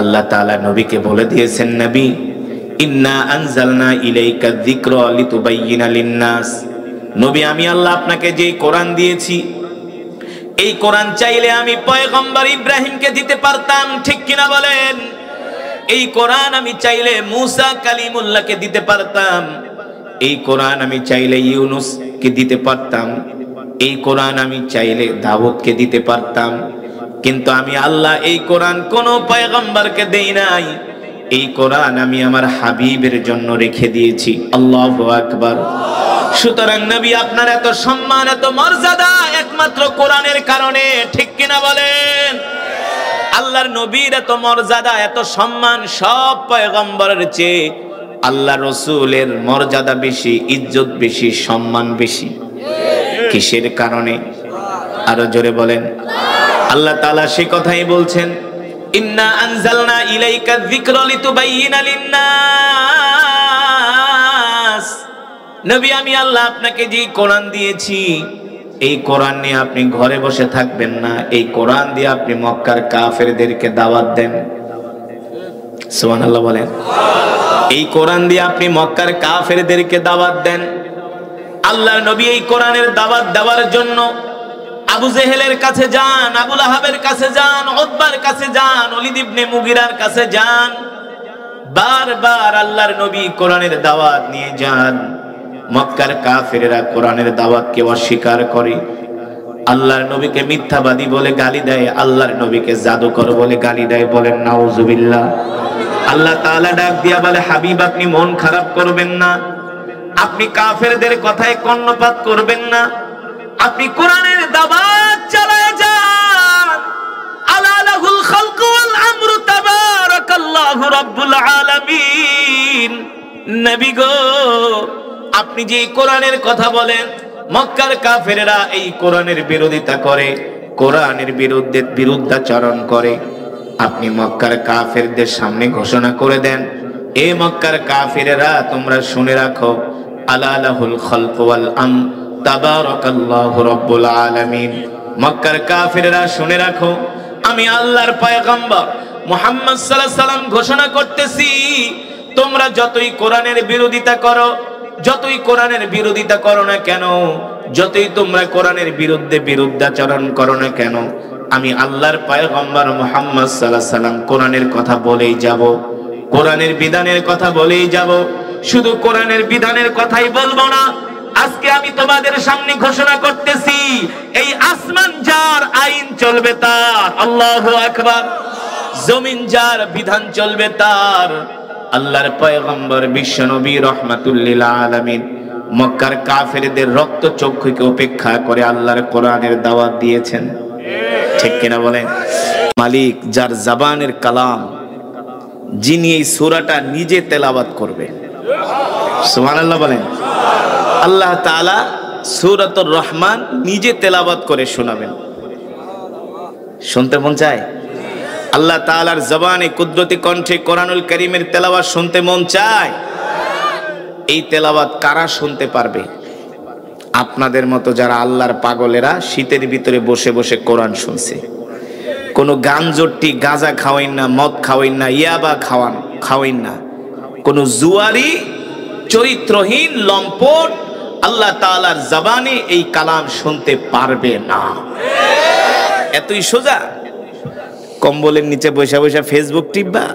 আল্লাহ তাআলা নবীকে বলে দিয়েছেন, নবী ইন্না আনজালনা ইলাইকা যিকরা লিতুবাইয়িনা লিন-নাস। নবী আমি আল্লাহ আপনাকে যে কোরআন দিয়েছি, এই কোরআন চাইলে আমি পয়গম্বর ইব্রাহিমকে দিতে পারতাম, ঠিক কিনা বলেন? এই কোরআন আমি চাইলে মুসা কালিমুল্লাহকে দিতে পারতাম। এই কোরআন আমি চাইলে ইউনুসকে দিতে পারতাম। এই কোরআন আমি চাইলে দাউদকে দিতে পারতাম। কিন্তু আমি আল্লাহ এই কোরআন কোন পয়গম্বরকে দেই নাই। এই কোরআন আমি আমার হাবিবের জন্য রেখে দিয়েছি। আল্লাহু আকবার। সুতরাং নবী আপনার এত সম্মান, এত মর্যাদা একমাত্র কোরআনের কারণে, ঠিক কিনা বলেন? আল্লাহর নবীর এত মর্যাদা, এত সম্মান সব পয়গম্বরের চেয়ে আল্লাহ রসুলের মর্যাদা বেশি, ইজ্জত বেশি, সম্মান বেশি। কিসের কারণে? আরো জোরে বলেন। আল্লাহ তাআলা সে কথাই বলছেন, ইন্না আনজালনা ইলাইকা যিকরা লিতুবাইয়িনা লিন-নাস। নবী আমি আল্লাহ আপনাকে যে কোরআন দিয়েছি, এই কোরআন নিয়ে আপনি ঘরে বসে থাকবেন না। এই কোরআন দিয়ে আপনি মক্কার কাফেরদেরকে দাওয়াত দেন। সুবহানাল্লাহ বলেন। এই কোরআন দিয়ে আপনি মক্কার কাফেরদেরকে দাওয়াত দেন। আল্লাহর নবী এই কোরআনের দাওয়াত দেওয়ার জন্য আবু জেহেলের কাছে যান, আবু লাহাবের কাছে যান, উতবার কাছে যান, ওলীদ ইবনে মুগিরার কাছে যান। বারবার আল্লাহর নবী কোরআনের দাওয়াত নিয়ে যান। মক্কার কাফেরেরা কোরআনের দাওয়াতকে অস্বীকার করে, আল্লাহর নবীকে মিথ্যাবাদী বলে গালি দেয়, আল্লাহর নবীকে জাদুকর বলে গালি দেয়। বলেন নাউজুবিল্লাহ। আল্লাহ তাআলা ডাক দিয়া বলে, হাবিব আপনি মন খারাপ করবেন না, আপনি কাফেরদের কথায় কর্ণপাত করবেন না, আপনি কোরআনের দাওয়াত চালায় যান। আলা লাহুল খালকু ওয়াল আমরু রাব্বুল আলামিন। নবী গো, আপনি যে কোরআনের কথা বলেন, মক্কার কাফেররা এই কোরআনের বিরোধিতা করে, কোরআনের বিরুদ্ধাচরণ করে। আপনি মক্কার কাফেরদের সামনে ঘোষণা করে দেন, এ মক্কার কাফেররা তোমরা শুনে রাখো, আলা লাহুল খালকু ওয়াল আমর, তাবারাকাল্লাহু রাব্বুল আলামিন। মক্কার কাফেররা শুনে রাখো, আমি আল্লাহর পয়গম্বর মুহাম্মদ সাল্লাল্লাহু আলাইহি সাল্লাম ঘোষণা করতেছি, তোমরা যতই কোরআনের বিরোধিতা করো, যতই কোরআনের বিরোধিতা করো না কেন, যতই তোমরা কোরআনের বিরুদ্ধাচরণ করো না কেন, আমি আল্লাহর পয়গম্বর মুহাম্মদ সাল্লাল্লাহু আলাইহি সাল্লাম কোরআনের কথা বলেই যাব, কোরআনের বিধানের কথা বলেই যাব। শুধু কোরআনের বিধানের কথাই বলবো না, আজকে আমি তোমাদের সামনে ঘোষণা করতেছি, এই আসমান যার আইন চলবে তার, আল্লাহু আকবার। জমিন যার বিধান চলবে তার। আল্লাহর পয়গম্বর বিশ্বনবী রাহমাতুল লিল আলামিন মক্কার কাফেরদের রক্ত চক্ষুকে উপেক্ষা করে আল্লাহর কোরআনের দাওয়াত দিয়েছেন, ঠিক কিনা বলেন? মালিক যার জবানের কালাম, যিনি এই সূরাটা নিজে তেলাওয়াত করবে, সুবহানাল্লাহ বলেন। আল্লাহ তাআলা সূরাতুর রহমান নিজে তেলাওয়াত করে শোনাবেন। শুনতে মন চায়? আল্লাহ তাআলার জবানে কুদরতি কণ্ঠে কোরআনুল কারীমের তেলাওয়াত শুনতে মন চায়? এই তেলাওয়াত কারা শুনতে পারবে? আপনাদের মতো যারা আল্লাহর পাগলেরা শীতের ভিতরে বসে বসে কোরআন শুনছে। কোনো গাঞ্জটি গাঁজা খাওয়াইন না, মদ খাওয়াইন না, ইয়াবা খাওয়াইন না। কোনো জুয়ারি চরিত্রহীন লম্পট আল্লাহ তাআলার জবানে এই কালাম শুনতে পারবে না। এতই সোজা। কম্বলের নিচে বসে বসে ফেসবুক টিপবা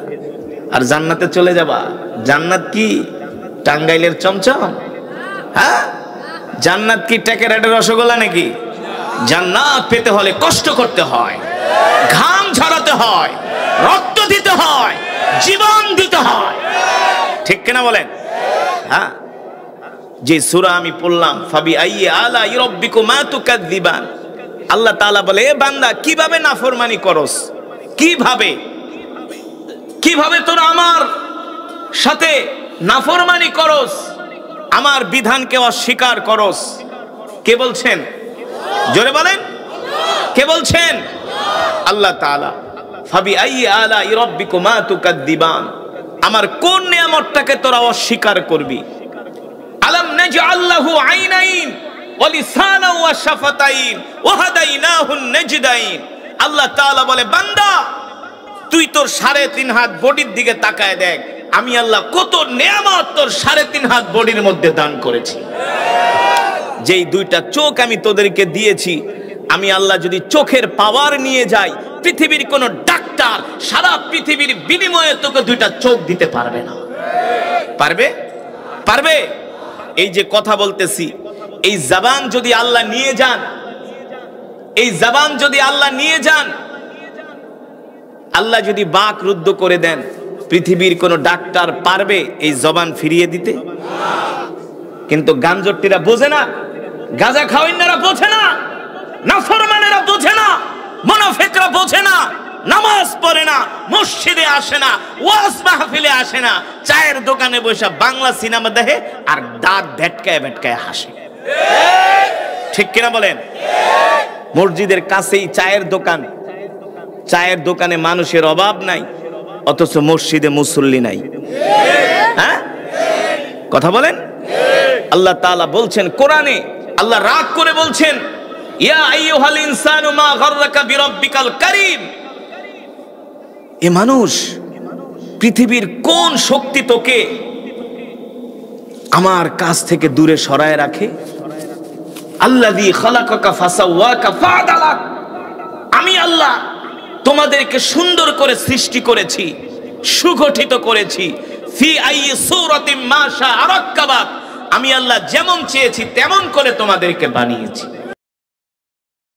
আর জান্নাতে চলে যাবা। জান্নাত কি টাঙ্গাইলের চমচম? হ্যাঁ, জান্নাত কি টেকেরাটের রসগোল্লা নাকি? জান্নাত পেতে হলে কষ্ট করতে হয়, ঘাম ঝরাতে হয়, রক্ত দিতে হয়, জীবন দিতে হয়, ঠিক কিনা বলেন? হ্যাঁ, যে সূরা আমি পড়লাম, ফাবি আইয়ি আলা রাব্বিকুমা তুকাযযিবান, আল্লাহ তাআলা বলে, এ বান্দা কিভাবে নাফরমানি করস, কিভাবে তোরা আমার সাথে নাফরমানি করস, আমার বিধানকে অস্বীকার করস। কে বলছেন? জোরে বলেন, কে বলছেন? আল্লাহ তাআলা। ফাবি আইয়ি আলা রাব্বিকুমা তুকাযযিবান, আমার কোন নিয়ামতটাকে তোরা অস্বীকার করবি? আলাম নাজআল লাহু আইনাইন ওয়া লিসানান ওয়া শাফাতাইন ওয়া হাদাইনাহুন নাজদাইন। আল্লাহ তাআলা বলে, বান্দা তুই তোর 3.5 হাত বডির দিকে তাকায় দেখ, আমি আল্লাহ কত নিয়ামত তোর 3.5 হাত বডির মধ্যে দান করেছি। যেই 2টা চোখ আমি তোদেরকে দিয়েছি, আমি আল্লাহ যদি চোখের পাওয়ার নিয়ে যাই, পৃথিবীর কোন ডাক্তার সারা পৃথিবীর বিনিময়ে তোকে 2টা চোখ দিতে পারবে না। পারবে? পারবে? এই যে কথা বলতেছি, এই জবান যদি আল্লাহ নিয়ে যান, এই জবান যদি আল্লাহ নিয়ে যান, আল্লাহ যদি বাক রুদ্ধ করে দেন, পৃথিবীর কোন ডাক্তার পারবে এই জবান ফিরিয়ে দিতে? কিন্তু গাঞ্জটিরা বোঝে না, গাঁজা খাওয়াইনারা বোঝে না, নাফরমানেরা বোঝে না, মুনাফিকরা বোঝে না, নামাজ পড়ে না, মসজিদে আসে না, ওয়াজ মাহফিলে আসে না, চায়ের দোকানে বসে বাংলা সিনেমা দেখে আর দাঁত ভেটকায় ভেটকায় হাসে, ঠিক কিনা বলেন? মসজিদের কাছেই চায়ের দোকান, চায়ের দোকানে মানুষের অভাব নাই, অথচ মসজিদে মুসল্লি নাই। হ্যাঁ, কথা বলেন। আল্লাহ তাআলা বলছেন কোরআনে, আল্লাহ রাগ করে বলছেন, ইয়া আইয়ুহাল ইনসানু মা গাররাকা বিরাব্বিকাল কারীম। এ মানুষ, পৃথিবীর কোন শক্তি তোকে আমার কাছ থেকে দূরে সরায় রাখে? আল্লাযী খালাকাকা ফাসাওয়াকা ফাআদালাক, আমি আল্লাহ তোমাদেরকে সুন্দর করে সৃষ্টি করেছি, সুগঠিত করেছি। ফি আইয়ি সূরাতিন মা শাআ রাক্কাবাক, আমি আল্লাহ যেমন চেয়েছি তেমন করে তোমাদেরকে বানিয়েছি।